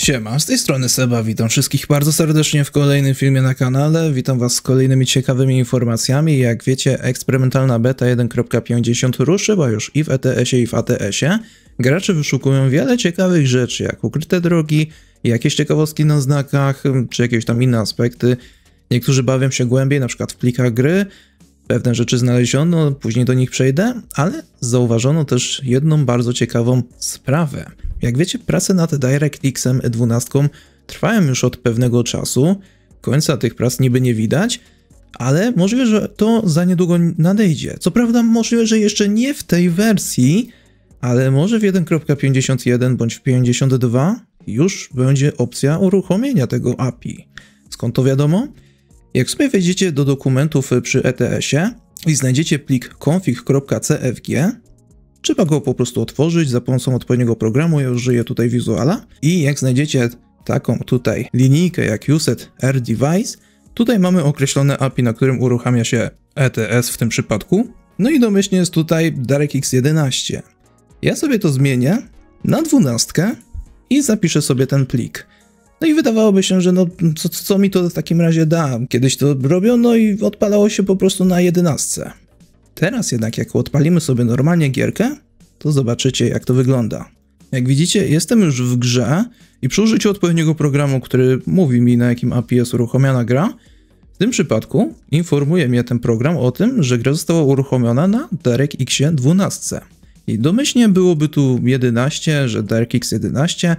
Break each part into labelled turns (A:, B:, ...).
A: Siema, z tej strony Seba, witam wszystkich bardzo serdecznie w kolejnym filmie na kanale, witam was z kolejnymi ciekawymi informacjami. Jak wiecie, eksperymentalna beta 1.50 ruszyła już i w ETS-ie i w ATS-ie. Gracze wyszukują wiele ciekawych rzeczy, jak ukryte drogi, jakieś ciekawostki na znakach, czy jakieś tam inne aspekty. Niektórzy bawią się głębiej, na przykład w plikach gry. Pewne rzeczy znaleziono, później do nich przejdę, ale zauważono też jedną bardzo ciekawą sprawę. Jak wiecie, prace nad DirectXem 12 trwają już od pewnego czasu, końca tych prac niby nie widać, ale możliwe, że to za niedługo nadejdzie. Co prawda możliwe, że jeszcze nie w tej wersji, ale może w 1.51 bądź w 52 już będzie opcja uruchomienia tego API. Skąd to wiadomo? Jak sobie wejdziecie do dokumentów przy ETS-ie i znajdziecie plik config.cfg, trzeba go po prostu otworzyć za pomocą odpowiedniego programu, ja już użyję tutaj Visuala, i jak znajdziecie taką tutaj linijkę jak USET R Device, tutaj mamy określone API, na którym uruchamia się ETS w tym przypadku, no i domyślnie jest tutaj DirectX 11. Ja sobie to zmienię na 12 i zapiszę sobie ten plik. No i wydawałoby się, że no co mi to w takim razie da? Kiedyś to robiono i odpalało się po prostu na 11. Teraz jednak jak odpalimy sobie normalnie gierkę, to zobaczycie jak to wygląda. Jak widzicie, jestem już w grze i przy użyciu odpowiedniego programu, który mówi mi, na jakim API jest uruchomiona gra, w tym przypadku informuje mnie ten program o tym, że gra została uruchomiona na DirectX 12. I domyślnie byłoby tu 11, że DirectX 11,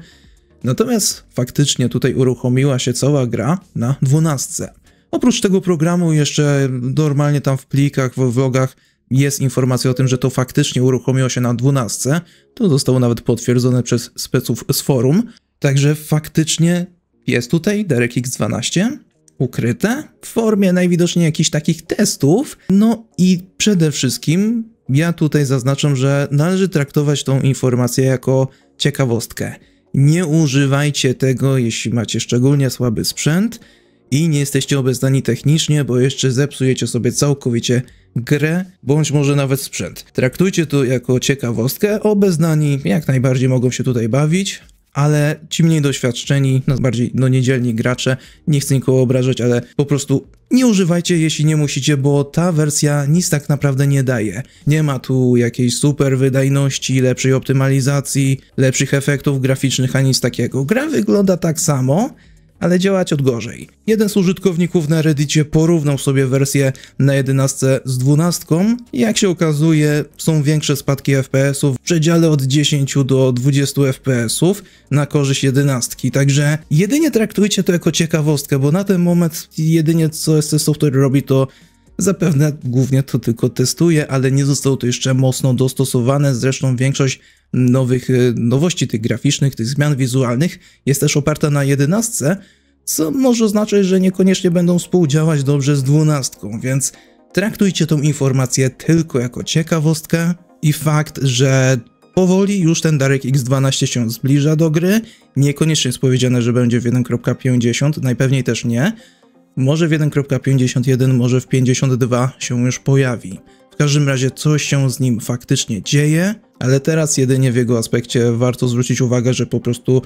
A: natomiast faktycznie tutaj uruchomiła się cała gra na 12. Oprócz tego programu jeszcze normalnie tam w plikach, w vlogach jest informacja o tym, że to faktycznie uruchomiło się na 12. To zostało nawet potwierdzone przez speców z forum. Także faktycznie jest tutaj DirectX 12 ukryte w formie najwidoczniej jakichś takich testów. No i przede wszystkim ja tutaj zaznaczam, że należy traktować tą informację jako ciekawostkę. Nie używajcie tego, jeśli macie szczególnie słaby sprzęt i nie jesteście obeznani technicznie, bo jeszcze zepsujecie sobie całkowicie grę, bądź może nawet sprzęt. Traktujcie to jako ciekawostkę, obeznani jak najbardziej mogą się tutaj bawić, ale ci mniej doświadczeni, no bardziej niedzielni gracze, nie chcę nikogo obrażać, ale po prostu nie używajcie, jeśli nie musicie, bo ta wersja nic tak naprawdę nie daje. Nie ma tu jakiejś super wydajności, lepszej optymalizacji, lepszych efektów graficznych, ani nic takiego. Gra wygląda tak samo, ale działa ciut gorzej. Jeden z użytkowników na Reddicie porównał sobie wersję na 11 z 12 i jak się okazuje, są większe spadki FPS-ów w przedziale od 10 do 20 FPS-ów na korzyść 11. Także jedynie traktujcie to jako ciekawostkę, bo na ten moment jedynie co SC Software robi, to zapewne głównie to tylko testuje, ale nie zostało to jeszcze mocno dostosowane. Zresztą większość nowości tych graficznych, tych zmian wizualnych jest też oparta na 11, co może oznaczać, że niekoniecznie będą współdziałać dobrze z 12, więc traktujcie tą informację tylko jako ciekawostkę i fakt, że powoli już ten DirectX 12 się zbliża do gry, niekoniecznie jest powiedziane, że będzie w 1.50, najpewniej też nie. Może w 1.51, może w 52 się już pojawi. W każdym razie coś się z nim faktycznie dzieje, ale teraz jedynie w jego aspekcie warto zwrócić uwagę, że po prostu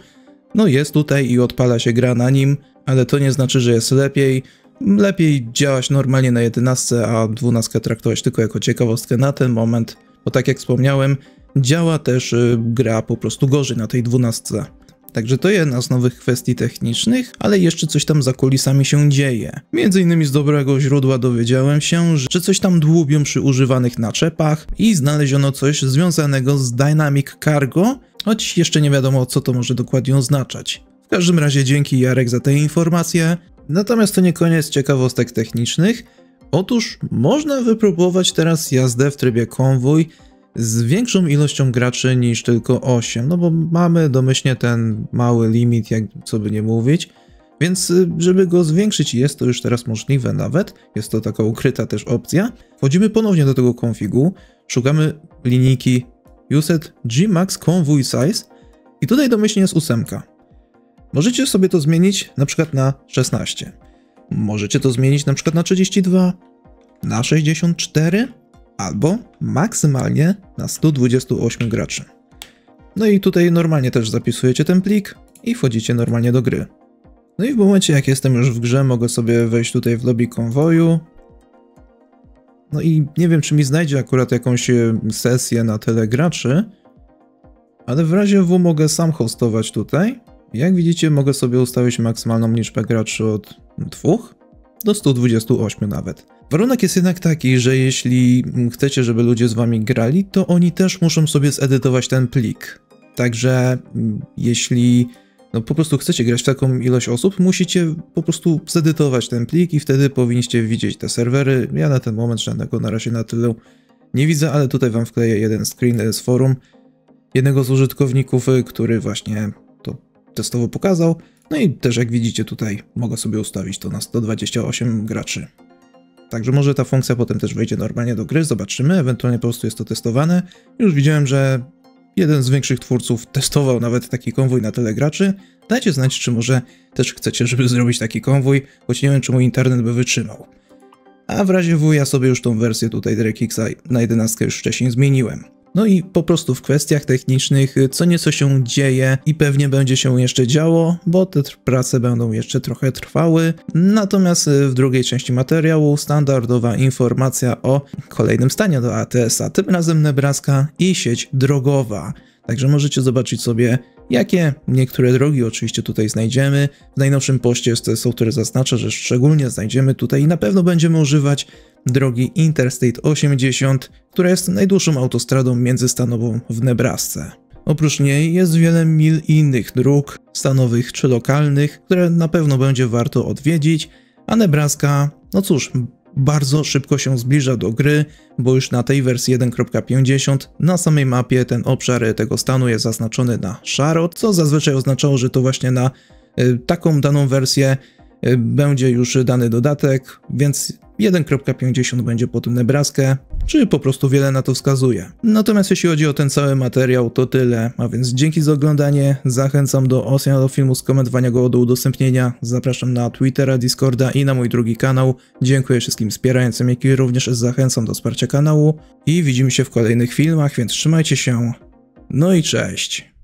A: jest tutaj i odpala się gra na nim, ale to nie znaczy, że jest lepiej. Lepiej działać normalnie na 11, a 12 traktować tylko jako ciekawostkę na ten moment, bo tak jak wspomniałem, działa też gra po prostu gorzej na tej 12. Także to jedna z nowych kwestii technicznych, ale jeszcze coś tam za kulisami się dzieje. Między innymi z dobrego źródła dowiedziałem się, że coś tam dłubią przy używanych naczepach i znaleziono coś związanego z Dynamic Cargo, choć jeszcze nie wiadomo, co to może dokładnie oznaczać. W każdym razie dzięki Jarek za te informacje. Natomiast to nie koniec ciekawostek technicznych. Otóż można wypróbować teraz jazdę w trybie konwój z większą ilością graczy niż tylko 8, no bo mamy domyślnie ten mały limit, jak co by nie mówić, więc żeby go zwiększyć, jest to już teraz możliwe nawet, jest to taka ukryta też opcja. Wchodzimy ponownie do tego konfigu, szukamy linijki USET Gmax Convoy Size i tutaj domyślnie jest 8. Możecie sobie to zmienić na przykład na 16, możecie to zmienić na przykład na 32, na 64, albo maksymalnie na 128 graczy. No i tutaj normalnie też zapisujecie ten plik i wchodzicie normalnie do gry. No i w momencie jak jestem już w grze, mogę sobie wejść tutaj w lobby konwoju. No i nie wiem, czy mi znajdzie akurat jakąś sesję na tyle graczy, ale w razie W mogę sam hostować tutaj. Jak widzicie, mogę sobie ustawić maksymalną liczbę graczy od 2 do 128 nawet. Warunek jest jednak taki, że jeśli chcecie, żeby ludzie z wami grali, to oni też muszą sobie zedytować ten plik. Także jeśli po prostu chcecie grać w taką ilość osób, musicie po prostu zedytować ten plik i wtedy powinniście widzieć te serwery. Ja na ten moment żadnego na razie na tyle nie widzę, ale tutaj wam wkleję jeden screen z forum jednego z użytkowników, który właśnie to testowo pokazał. No i też jak widzicie tutaj mogę sobie ustawić to na 128 graczy. Także może ta funkcja potem też wejdzie normalnie do gry, zobaczymy, ewentualnie po prostu jest to testowane. Już widziałem, że jeden z większych twórców testował nawet taki konwój na tyle graczy. Dajcie znać, czy może też chcecie, żeby zrobić taki konwój, choć nie wiem, czy mój internet by wytrzymał. A w razie W ja sobie już tą wersję tutaj DirectXa na 11 już wcześniej zmieniłem. No i po prostu w kwestiach technicznych co nieco się dzieje i pewnie będzie się jeszcze działo, bo te prace będą jeszcze trochę trwały. Natomiast w drugiej części materiału standardowa informacja o kolejnym stanie do ATS-a, tym razem Nebraska i sieć drogowa. Także możecie zobaczyć sobie, jakie niektóre drogi oczywiście tutaj znajdziemy. W najnowszym poście jest software zaznacza, że szczególnie znajdziemy tutaj i na pewno będziemy używać drogi Interstate 80, która jest najdłuższą autostradą międzystanową w Nebrasce. Oprócz niej jest wiele mil innych dróg, stanowych czy lokalnych, które na pewno będzie warto odwiedzić, a Nebraska, no cóż, bardzo szybko się zbliża do gry, bo już na tej wersji 1.50 na samej mapie ten obszar tego stanu jest zaznaczony na szaro, co zazwyczaj oznaczało, że to właśnie na taką daną wersję będzie już dany dodatek, więc 1.50 będzie pod Nebraskę, czy po prostu wiele na to wskazuje. Natomiast jeśli chodzi o ten cały materiał, to tyle, a więc dzięki za oglądanie, zachęcam do oceny filmu, skomentowania go, do udostępnienia, zapraszam na Twittera, Discorda i na mój drugi kanał. Dziękuję wszystkim wspierającym, jak i również zachęcam do wsparcia kanału i widzimy się w kolejnych filmach, więc trzymajcie się, no i cześć!